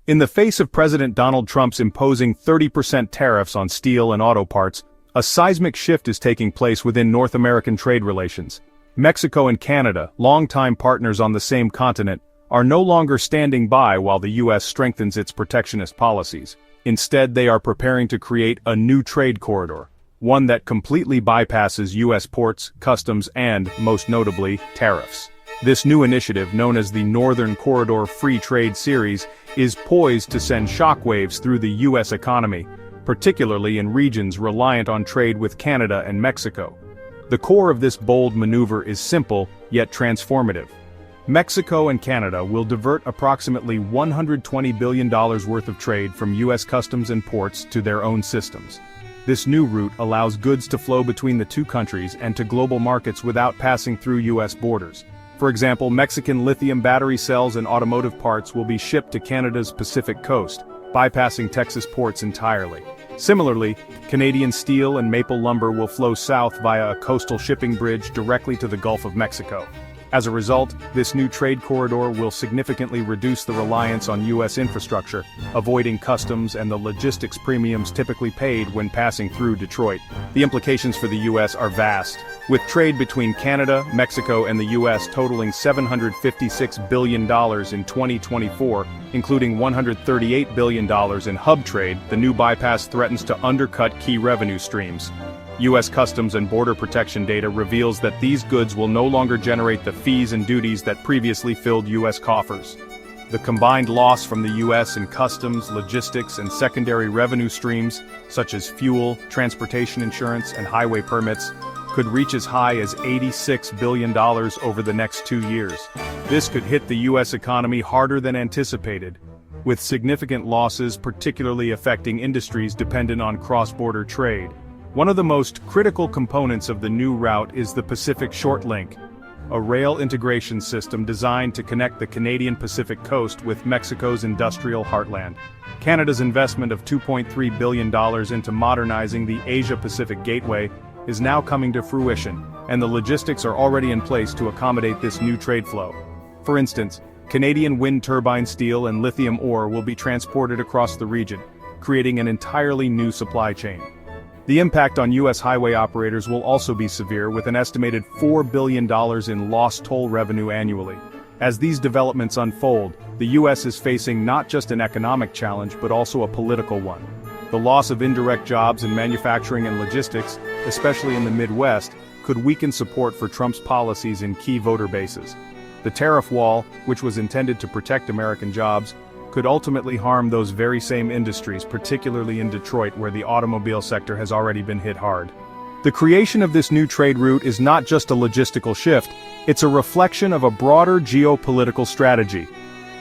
In the face of President Donald Trump's imposing 30% tariffs on steel and auto parts, a seismic shift is taking place within North American trade relations. Mexico and Canada, longtime partners on the same continent, are no longer standing by while the U.S. strengthens its protectionist policies. Instead, they are preparing to create a new trade corridor, one that completely bypasses U.S. ports, customs, and, most notably, tariffs. This new initiative, known as the Northern Corridor Free Trade Series, is poised to send shockwaves through the U.S. economy, particularly in regions reliant on trade with Canada and Mexico. The core of this bold maneuver is simple, yet transformative. Mexico and Canada will divert approximately $120 billion worth of trade from U.S. customs and ports to their own systems. This new route allows goods to flow between the two countries and to global markets without passing through U.S. borders. For example, Mexican lithium battery cells and automotive parts will be shipped to Canada's Pacific coast, bypassing Texas ports entirely. Similarly, Canadian steel and maple lumber will flow south via a coastal shipping bridge directly to the Gulf of Mexico. As a result, this new trade corridor will significantly reduce the reliance on U.S. infrastructure, avoiding customs and the logistics premiums typically paid when passing through Detroit. The implications for the U.S. are vast, with trade between Canada, Mexico, and the U.S. totaling $756 billion in 2024, including $138 billion in hub trade. The new bypass threatens to undercut key revenue streams. U.S. Customs and Border Protection data reveals that these goods will no longer generate the fees and duties that previously filled U.S. coffers. The combined loss from the U.S. in customs, logistics, and secondary revenue streams, such as fuel, transportation insurance, and highway permits, could reach as high as $86 billion over the next 2 years. This could hit the U.S. economy harder than anticipated, with significant losses particularly affecting industries dependent on cross-border trade. One of the most critical components of the new route is the Pacific Short Link, a rail integration system designed to connect the Canadian Pacific coast with Mexico's industrial heartland. Canada's investment of $2.3 billion into modernizing the Asia-Pacific Gateway is now coming to fruition, and the logistics are already in place to accommodate this new trade flow. For instance, Canadian wind turbine steel and lithium ore will be transported across the region, creating an entirely new supply chain. The impact on U.S. highway operators will also be severe, with an estimated $4 billion in lost toll revenue annually. As these developments unfold, the U.S. is facing not just an economic challenge but also a political one. The loss of indirect jobs in manufacturing and logistics, especially in the Midwest, could weaken support for Trump's policies in key voter bases. The tariff wall, which was intended to protect American jobs, could ultimately harm those very same industries, particularly in Detroit, where the automobile sector has already been hit hard. The creation of this new trade route is not just a logistical shift, it's a reflection of a broader geopolitical strategy.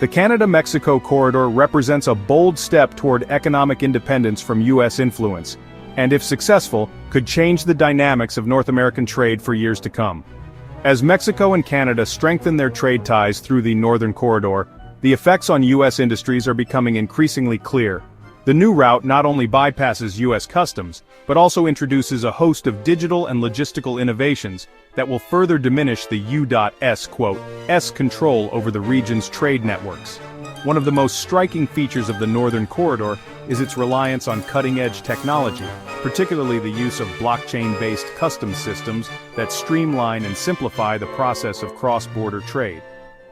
The Canada-Mexico corridor represents a bold step toward economic independence from U.S. influence, and if successful, could change the dynamics of North American trade for years to come. As Mexico and Canada strengthen their trade ties through the Northern Corridor, the effects on U.S. industries are becoming increasingly clear. The new route not only bypasses U.S. customs, but also introduces a host of digital and logistical innovations that will further diminish the U.S. control over the region's trade networks. One of the most striking features of the Northern Corridor is its reliance on cutting-edge technology, particularly the use of blockchain-based customs systems that streamline and simplify the process of cross-border trade.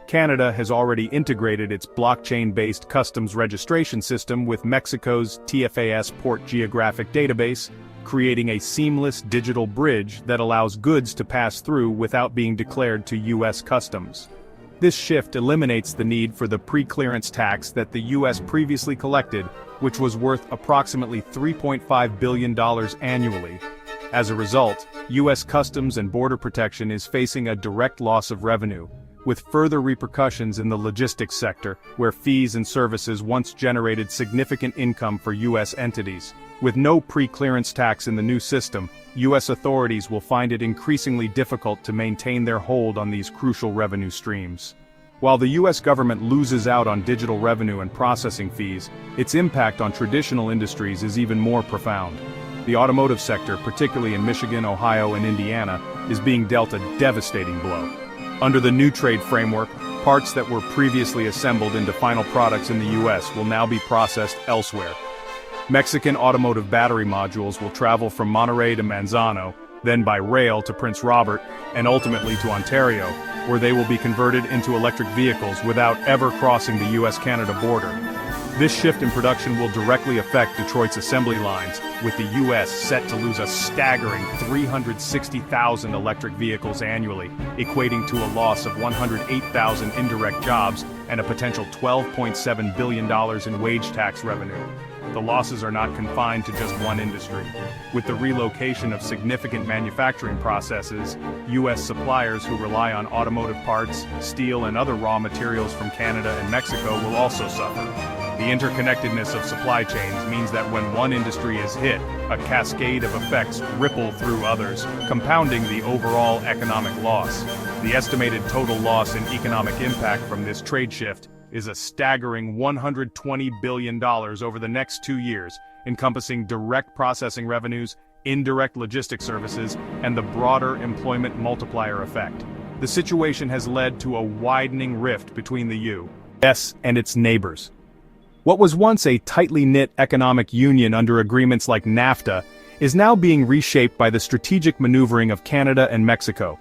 Canada has already integrated its blockchain-based customs registration system with Mexico's TFAS Port Geographic Database, creating a seamless digital bridge that allows goods to pass through without being declared to U.S. customs. This shift eliminates the need for the pre-clearance tax that the U.S. previously collected, which was worth approximately $3.5 billion annually. As a result, U.S. Customs and Border Protection is facing a direct loss of revenue, with further repercussions in the logistics sector, where fees and services once generated significant income for U.S. entities. With no pre-clearance tax in the new system, U.S. authorities will find it increasingly difficult to maintain their hold on these crucial revenue streams. While the U.S. government loses out on digital revenue and processing fees, its impact on traditional industries is even more profound. The automotive sector, particularly in Michigan, Ohio, and Indiana, is being dealt a devastating blow. Under the new trade framework, Parts that were previously assembled into final products in the US will now be processed elsewhere. Mexican automotive battery modules will travel from Monterrey to Manzano, then by rail to Prince Robert, and ultimately to Ontario, where they will be converted into electric vehicles without ever crossing the US-Canada border. This shift in production will directly affect Detroit's assembly lines, with the US set to lose a staggering 360,000 electric vehicles annually, equating to a loss of 108,000 indirect jobs and a potential $12.7 billion in wage tax revenue. The losses are not confined to just one industry. With the relocation of significant manufacturing processes, U.S. suppliers who rely on automotive parts, steel and other raw materials from Canada and Mexico will also suffer. The interconnectedness of supply chains means that when one industry is hit, a cascade of effects ripple through others, compounding the overall economic loss. The estimated total loss in economic impact from this trade shift is a staggering $120 billion over the next 2 years, encompassing direct processing revenues, indirect logistics services, and the broader employment multiplier effect. The situation has led to a widening rift between the U.S. and its neighbors. What was once a tightly knit economic union under agreements like NAFTA is now being reshaped by the strategic maneuvering of Canada and Mexico.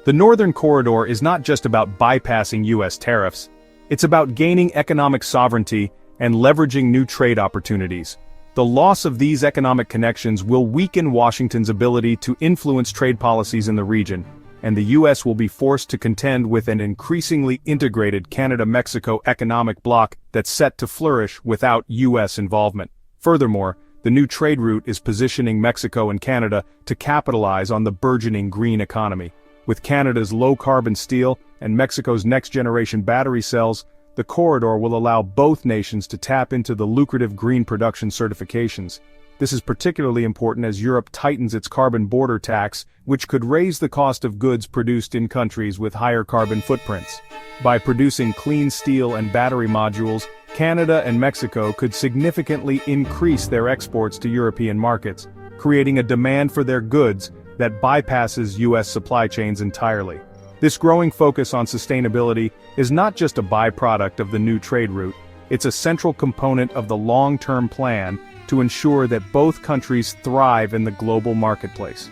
The Northern Corridor is not just about bypassing U.S. tariffs. It's about gaining economic sovereignty and leveraging new trade opportunities. The loss of these economic connections will weaken Washington's ability to influence trade policies in the region, and the U.S. will be forced to contend with an increasingly integrated Canada-Mexico economic bloc that's set to flourish without U.S. involvement. Furthermore, the new trade route is positioning Mexico and Canada to capitalize on the burgeoning green economy. With Canada's low-carbon steel and Mexico's next-generation battery cells, the corridor will allow both nations to tap into the lucrative green production certifications. This is particularly important as Europe tightens its carbon border tax, which could raise the cost of goods produced in countries with higher carbon footprints. By producing clean steel and battery modules, Canada and Mexico could significantly increase their exports to European markets, creating a demand for their goods that bypasses U.S. supply chains entirely. This growing focus on sustainability is not just a byproduct of the new trade route, it's a central component of the long-term plan to ensure that both countries thrive in the global marketplace.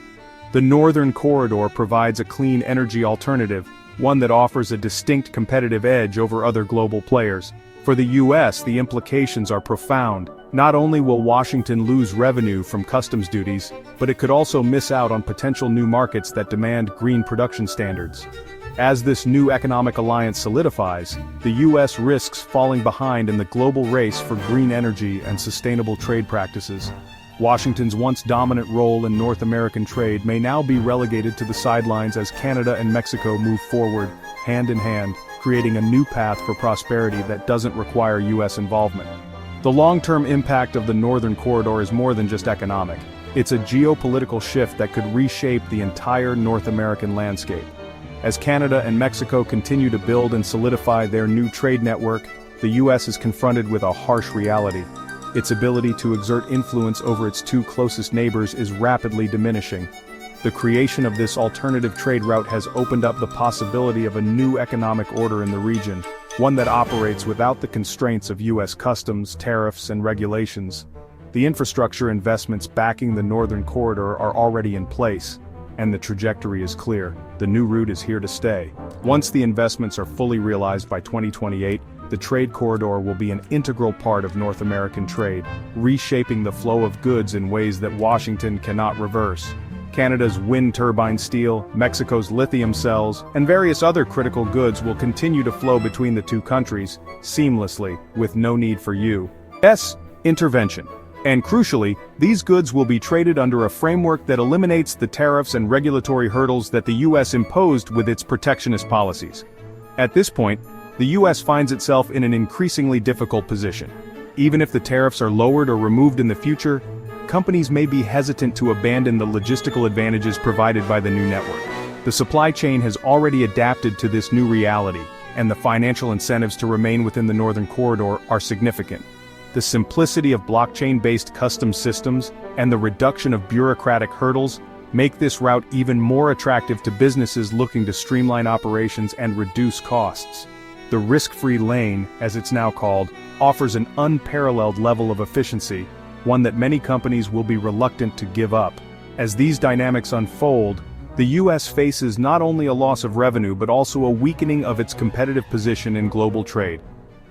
The Northern Corridor provides a clean energy alternative, one that offers a distinct competitive edge over other global players. For the U.S., the implications are profound. Not only will Washington lose revenue from customs duties, but it could also miss out on potential new markets that demand green production standards. As this new economic alliance solidifies, the U.S. risks falling behind in the global race for green energy and sustainable trade practices. Washington's once dominant role in North American trade may now be relegated to the sidelines as Canada and Mexico move forward, hand in hand, creating a new path for prosperity that doesn't require U.S. involvement. The long-term impact of the Northern Corridor is more than just economic. It's a geopolitical shift that could reshape the entire North American landscape. As Canada and Mexico continue to build and solidify their new trade network, the U.S. is confronted with a harsh reality. Its ability to exert influence over its two closest neighbors is rapidly diminishing. The creation of this alternative trade route has opened up the possibility of a new economic order in the region, one that operates without the constraints of U.S. customs, tariffs, and regulations. The infrastructure investments backing the Northern Corridor are already in place, and the trajectory is clear. The new route is here to stay. Once the investments are fully realized by 2028, the trade corridor will be an integral part of North American trade, reshaping the flow of goods in ways that Washington cannot reverse. Canada's wind turbine steel, Mexico's lithium cells, and various other critical goods will continue to flow between the two countries, seamlessly, with no need for U.S. intervention. And crucially, these goods will be traded under a framework that eliminates the tariffs and regulatory hurdles that the U.S. imposed with its protectionist policies. At this point, the U.S. finds itself in an increasingly difficult position. Even if the tariffs are lowered or removed in the future, companies may be hesitant to abandon the logistical advantages provided by the new network. The supply chain has already adapted to this new reality, and the financial incentives to remain within the Northern Corridor are significant. The simplicity of blockchain-based customs systems and the reduction of bureaucratic hurdles make this route even more attractive to businesses looking to streamline operations and reduce costs. The risk-free lane, as it's now called, offers an unparalleled level of efficiency, one that many companies will be reluctant to give up. As these dynamics unfold, the U.S. faces not only a loss of revenue but also a weakening of its competitive position in global trade.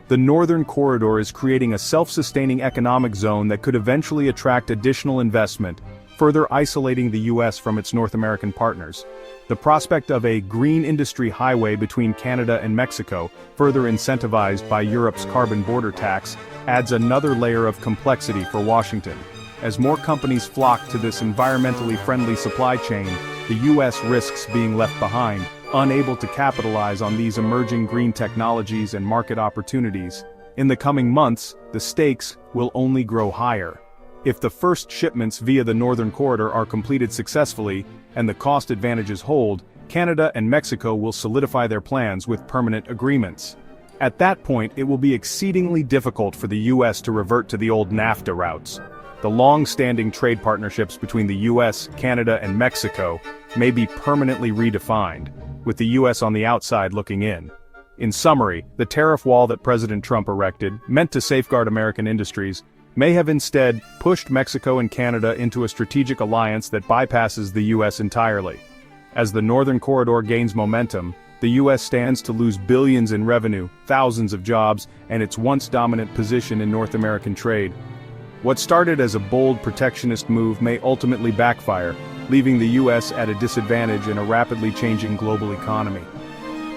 The Northern Corridor is creating a self-sustaining economic zone that could eventually attract additional investment, further isolating the U.S. from its North American partners. The prospect of a green industry highway between Canada and Mexico, further incentivized by Europe's carbon border tax, adds another layer of complexity for Washington. As more companies flock to this environmentally friendly supply chain, the U.S. risks being left behind, unable to capitalize on these emerging green technologies and market opportunities. In the coming months, the stakes will only grow higher. If the first shipments via the Northern Corridor are completed successfully, and the cost advantages hold, Canada and Mexico will solidify their plans with permanent agreements. At that point, it will be exceedingly difficult for the U.S. to revert to the old NAFTA routes. The long-standing trade partnerships between the U.S., Canada, and Mexico may be permanently redefined, with the U.S. on the outside looking in. In summary, the tariff wall that President Trump erected, meant to safeguard American industries, may have instead pushed Mexico and Canada into a strategic alliance that bypasses the U.S. entirely. As the Northern Corridor gains momentum, the U.S. stands to lose billions in revenue, thousands of jobs, and its once dominant position in North American trade. What started as a bold protectionist move may ultimately backfire, leaving the U.S. at a disadvantage in a rapidly changing global economy.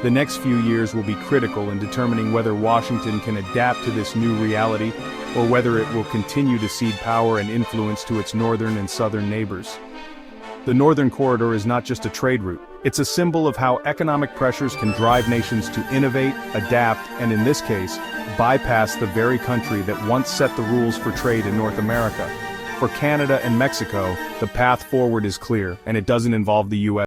The next few years will be critical in determining whether Washington can adapt to this new reality, or whether it will continue to cede power and influence to its northern and southern neighbors. The Northern Corridor is not just a trade route, it's a symbol of how economic pressures can drive nations to innovate, adapt, and in this case, bypass the very country that once set the rules for trade in North America. For Canada and Mexico, the path forward is clear, and it doesn't involve the U.S.